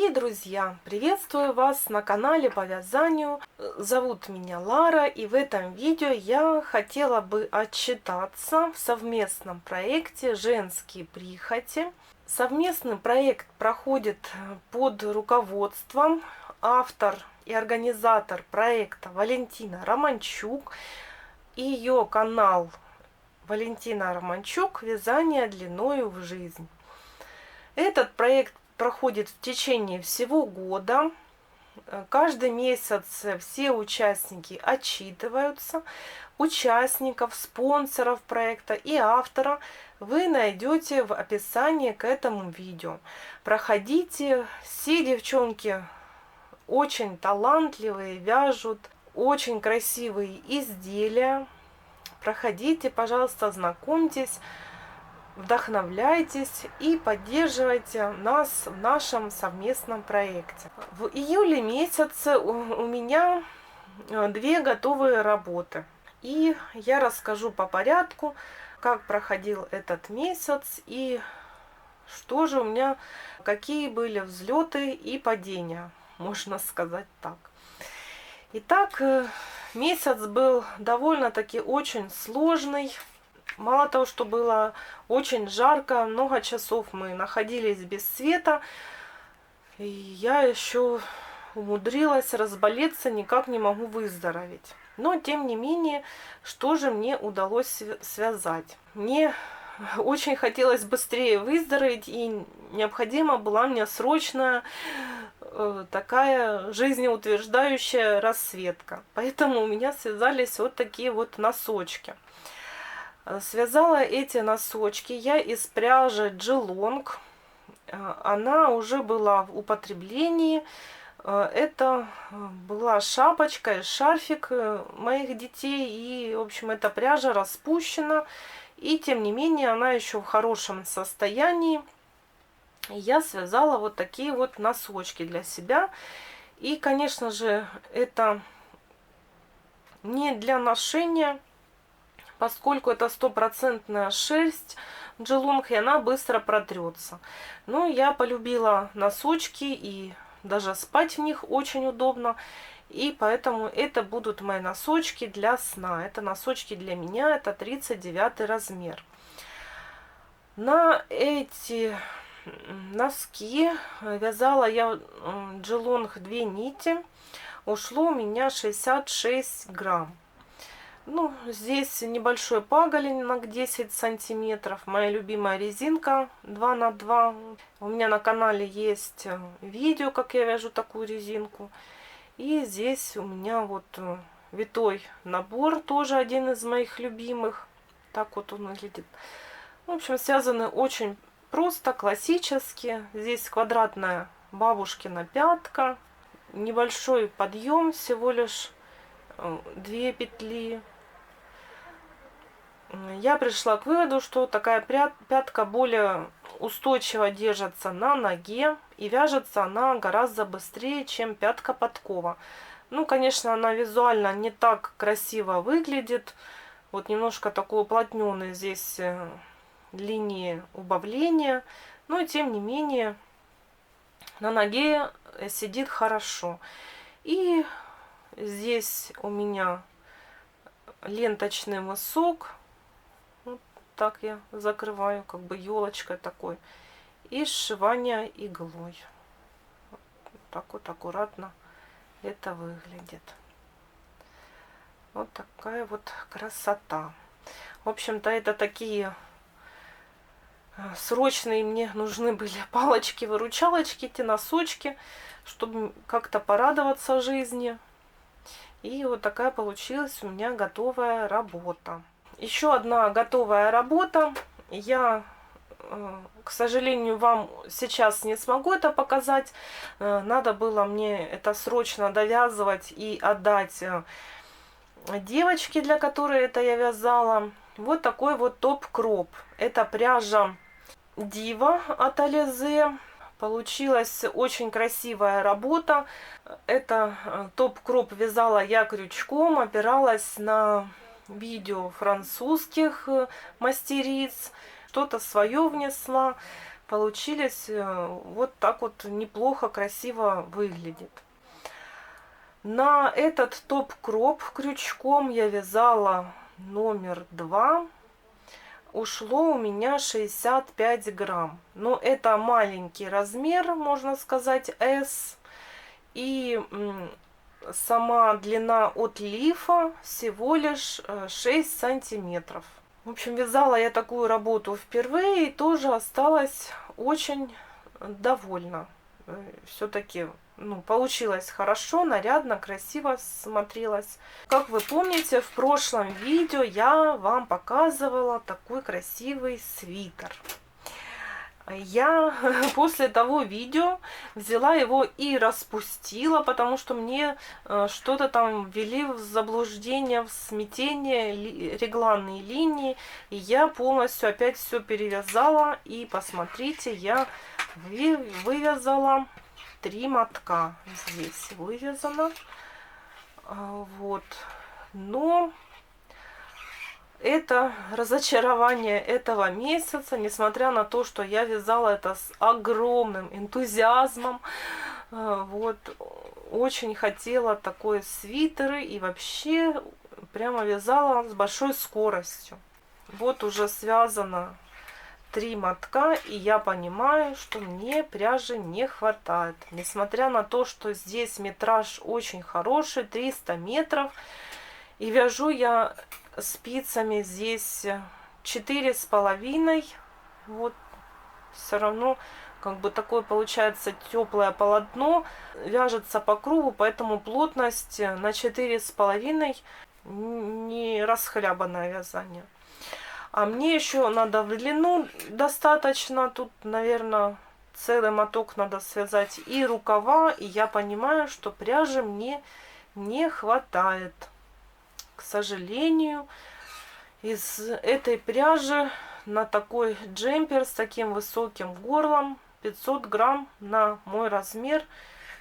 Дорогие друзья, приветствую вас на канале по вязанию. Зовут меня Лара, и в этом видео я хотела бы отчитаться в совместном проекте «Женские прихоти». Совместный проект проходит под руководством автор и организатор проекта Валентина Романчук и ее канал Валентина Романчук «Вязание длиною в жизнь». Этот проект проходит в течение всего года. Каждый месяц все участники отчитываются. Участников, спонсоров проекта и автора вы найдете в описании к этому видео. Проходите. Все девчонки очень талантливые, вяжут очень красивые изделия. Проходите, пожалуйста, знакомьтесь, вдохновляйтесь и поддерживайте нас в нашем совместном проекте. В июле месяце у меня 2 готовые работы. И я расскажу по порядку, как проходил этот месяц и что же у меня, какие были взлеты и падения, можно сказать так. Итак, месяц был довольно-таки очень сложный. Мало того, что было очень жарко, много часов мы находились без света, и я еще умудрилась разболеться, никак не могу выздороветь. Но, тем не менее, что же мне удалось связать? Мне очень хотелось быстрее выздороветь, и необходима была мне срочная такая жизнеутверждающая расцветка. Поэтому у меня связались вот такие вот носочки. Связала эти носочки я из пряжи Джелонг. Она уже была в употреблении. Это была шапочка и шарфик моих детей. И, в общем, эта пряжа распущена. И, тем не менее, она еще в хорошем состоянии. Я связала вот такие вот носочки для себя. И, конечно же, это не для ношения, поскольку это стопроцентная шерсть Джелонг, и она быстро протрется. Но я полюбила носочки, и даже спать в них очень удобно. И поэтому это будут мои носочки для сна. Это носочки для меня, это 39 размер. На эти носки вязала я Джелонг 2 нити. Ушло у меня 66 грамм. Ну, здесь небольшой паголинок 10 сантиметров. Моя любимая резинка 2 на 2. У меня на канале есть видео, как я вяжу такую резинку. И здесь у меня вот витой набор, тоже один из моих любимых. Так вот он выглядит. В общем, связаны очень просто, классически. Здесь квадратная бабушкина пятка. Небольшой подъем, всего лишь 2 петли. Я пришла к выводу, что такая пятка более устойчиво держится на ноге и вяжется она гораздо быстрее, чем пятка подкова. Ну, конечно, она визуально не так красиво выглядит. Вот немножко такой уплотненный здесь линии убавления. Но, тем не менее, на ноге сидит хорошо. И здесь у меня ленточный мысок. Вот так я закрываю, как бы елочкой такой. И сшивание иглой. Вот так вот аккуратно это выглядит. Вот такая вот красота. В общем-то, это такие срочные мне нужны были палочки-выручалочки, эти носочки, чтобы как-то порадоваться жизни. И вот такая получилась у меня готовая работа. Еще одна готовая работа. Я, к сожалению, вам сейчас не смогу это показать. Надо было мне это срочно довязывать и отдать девочке, для которой это я вязала. Вот такой вот топ-кроп. Это пряжа Дива от Ализе. Получилась очень красивая работа. Это топ-кроп вязала я крючком, опиралась на видео французских мастериц, что-то свое внесла. получились вот так вот неплохо, красиво выглядит. На этот топ-кроп крючком я вязала номер 2. Ушло у меня 65 грамм. Но это маленький размер, можно сказать, S. И сама длина от лифа всего лишь 6 сантиметров. В общем, вязала я такую работу впервые и тоже осталась очень довольна. Все-таки получилось хорошо, нарядно, красиво смотрелось. Как вы помните, в прошлом видео я вам показывала такой красивый свитер. Я после того видео взяла его и распустила, потому что мне что-то там ввели в заблуждение, в смятение регланные линии. И я полностью опять все перевязала. И посмотрите, я вывязала 3 мотка. Здесь вывязано. Вот. Но это разочарование этого месяца, несмотря на то, что я вязала это с огромным энтузиазмом. Вот. Очень хотела такой свитер и вообще прямо вязала с большой скоростью. Вот уже связано 3 мотка, и я понимаю, что мне пряжи не хватает. Несмотря на то, что здесь метраж очень хороший, 300 метров. И вяжу я спицами здесь 4,5. Вот все равно как бы такое получается теплое полотно. Вяжется по кругу, поэтому плотность на 4,5 не расхлябанное вязание. А мне еще надо в длину достаточно. Тут, наверное, целый моток надо связать и рукава. И я понимаю, что пряжи мне не хватает. К сожалению, из этой пряжи на такой джемпер с таким высоким горлом 500 грамм на мой размер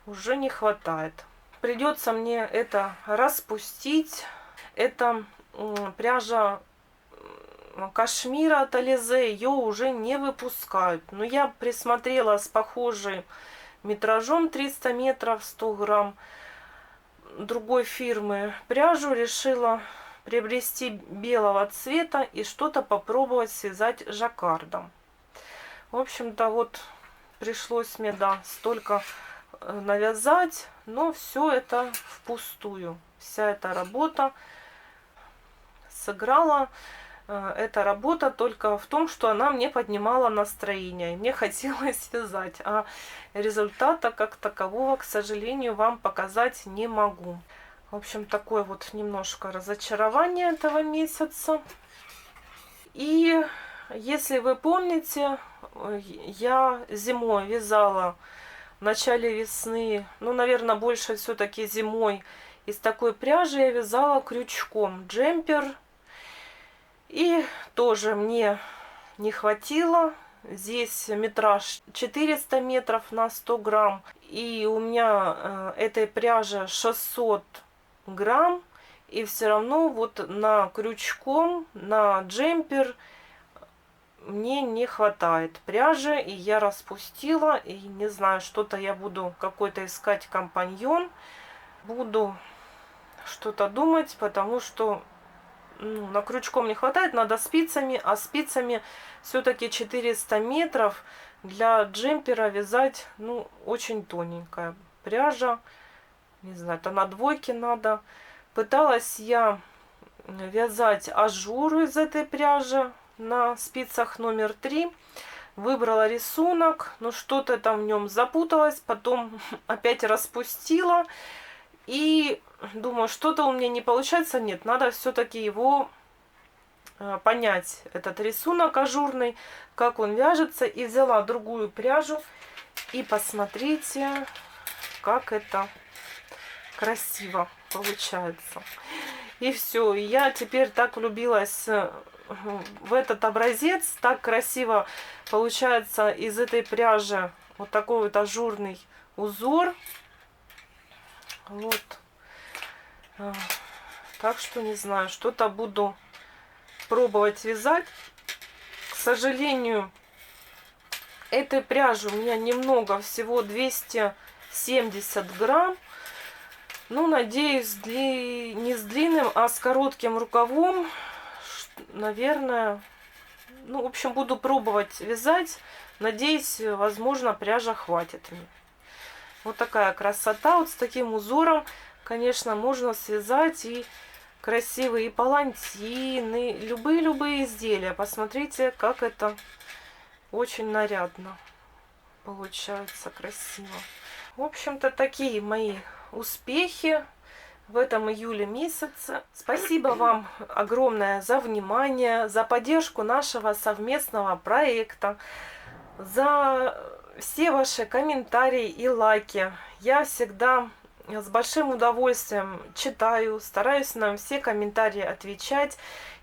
уже не хватает. Придется мне это распустить. Это пряжа кашмира от Ализе, ее уже не выпускают. Но я присмотрела с похожей метражом 300 метров 100 грамм другой фирмы пряжу, решила приобрести белого цвета и что-то попробовать связать жаккардом. В общем-то, вот пришлось мне, да, столько навязать, но все это впустую. Вся эта работа сыграла. Эта работа только в том, что она мне поднимала настроение. И мне хотелось вязать. А результата как такового, к сожалению, вам показать не могу. В общем, такое вот немножко разочарование этого месяца. И если вы помните, я зимой вязала в начале весны, ну, наверное, больше все-таки зимой, из такой пряжи я вязала крючком джемпер. И тоже мне не хватило. Здесь метраж 400 метров на 100 грамм. И у меня этой пряжи 600 грамм. И все равно вот на крючком, на джемпер мне не хватает пряжи. И я распустила. И не знаю, что-то я буду какой-то искать компаньон. Буду что-то думать, потому что на крючком не хватает, надо спицами, а спицами все-таки 400 метров для джемпера вязать, ну, очень тоненькая пряжа, не знаю, это на двойке надо. Пыталась я вязать ажур из этой пряжи на спицах номер 3, выбрала рисунок, но что-то там в нем запуталось, потом опять распустила. И думаю, что-то у меня не получается. Нет, надо все-таки его понять, этот рисунок ажурный, как он вяжется. И взяла другую пряжу. И посмотрите, как это красиво получается. И все. И я теперь так влюбилась в этот образец. Так красиво получается из этой пряжи вот такой вот ажурный узор. Вот. Так что не знаю, что-то буду пробовать вязать. К сожалению, Этой пряжи у меня немного, всего 270 грамм. Ну, надеюсь, не с длинным, а с коротким рукавом. Наверное, ну, в общем, буду пробовать вязать. Надеюсь, возможно, пряжа хватит мне. Вот такая красота. Вот с таким узором, конечно, можно связать и красивые и палантины, любые изделия. Посмотрите, как это очень нарядно получается, красиво. В общем-то, такие мои успехи в этом июле месяце. Спасибо вам огромное за внимание, за поддержку нашего совместного проекта, за все ваши комментарии и лайки. Я всегда с большим удовольствием читаю, стараюсь на все комментарии отвечать.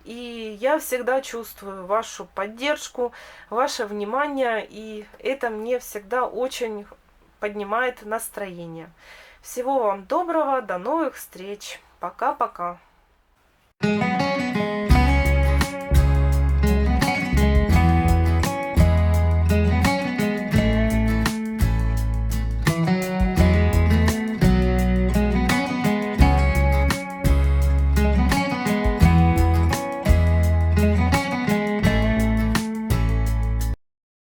И я всегда чувствую вашу поддержку, ваше внимание, и это мне всегда очень поднимает настроение. Всего вам доброго, до новых встреч. Пока-пока.